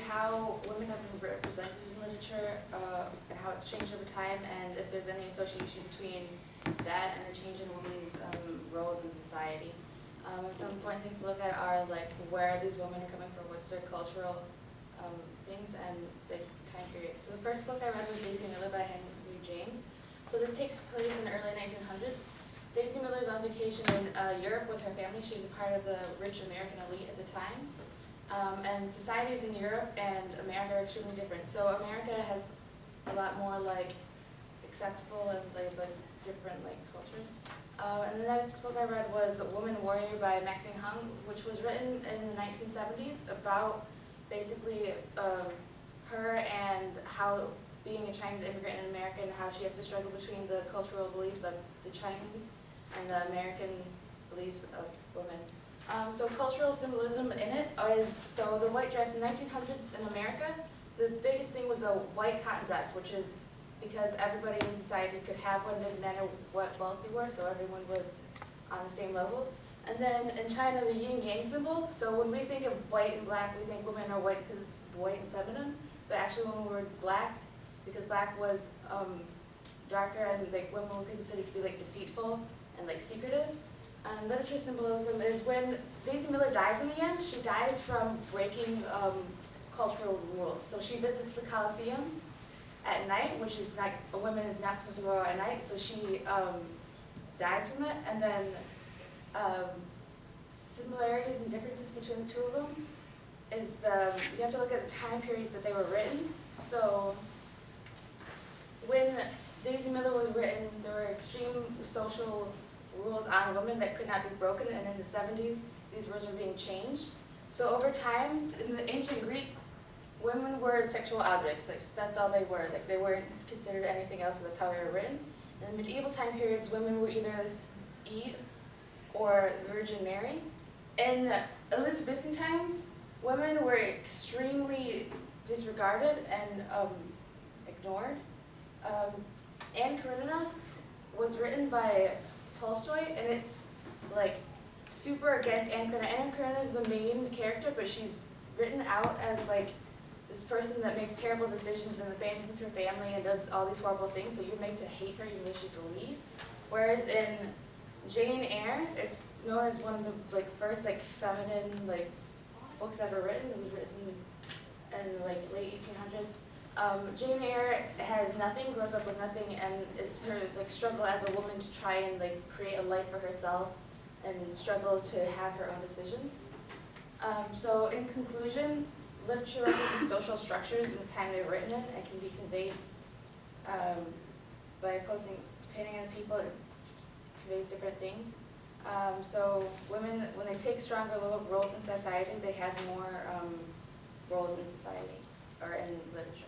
how women have been represented in literature, and how it's changed over time, and if there's any association between that and the change in women's roles in society. Some important things to look at are like where these women are coming from, what's their cultural things, and the time period. So the first book I read was Daisy Miller by Henry James. So this takes place in the early 1900s. Daisy Miller's on vacation in Europe with her family. She's a part of the rich American elite at the time. And societies in Europe and America are extremely different. So America has a lot more like acceptable and like different like cultures. And the next book I read was Woman Warrior by Maxine Hung, which was written in the 1970s about basically her and how being a Chinese immigrant in America and how she has to struggle between the cultural beliefs of the Chinese and the American beliefs of women. So cultural symbolism in it is, so the white dress in 1900s in America, the biggest thing was a white cotton dress, which is because everybody in society could have one, didn't matter what wealth they were, so everyone was on the same level. And then in China, the yin-yang symbol, so when we think of white and black, we think women are white because white and feminine, but actually when we were black, because black was darker and like women were considered to be like deceitful and like secretive. Literature symbolism is when Daisy Miller dies in the end, she dies from breaking cultural rules. So she visits the Colosseum at night, which is like a woman is not supposed to go out at night, so she dies from it. And then similarities and differences between the two of them is you have to look at the time periods that they were written. So when Daisy Miller was written, there were extreme social rules on women that could not be broken, and in the 70s, these rules were being changed. So over time, in the ancient Greek, women were sexual objects. Like, that's all they were. Like, they weren't considered anything else, so that's how they were written. In the medieval time periods, women were either Eve or Virgin Mary. In Elizabethan times, women were extremely disregarded and ignored. Anne Karenina was written by Tolstoy, and it's like super against Anne Karenina. Anne Karenina is the main character, but she's written out as like this person that makes terrible decisions and abandons her family and does all these horrible things, so you're made to hate her even though she's the lead. Whereas in Jane Eyre, it's known as one of the like first like feminine like books ever written. It was written in like late 1800s. Jane Eyre has nothing, grows up with nothing, and it's her like struggle as a woman to try and like create a life for herself and struggle to have her own decisions. So in conclusion, literature represents social structures in the time they were written in and can be conveyed by posing, depending on the people, it conveys different things. So women, when they take stronger roles in society, they have more roles in society or in literature.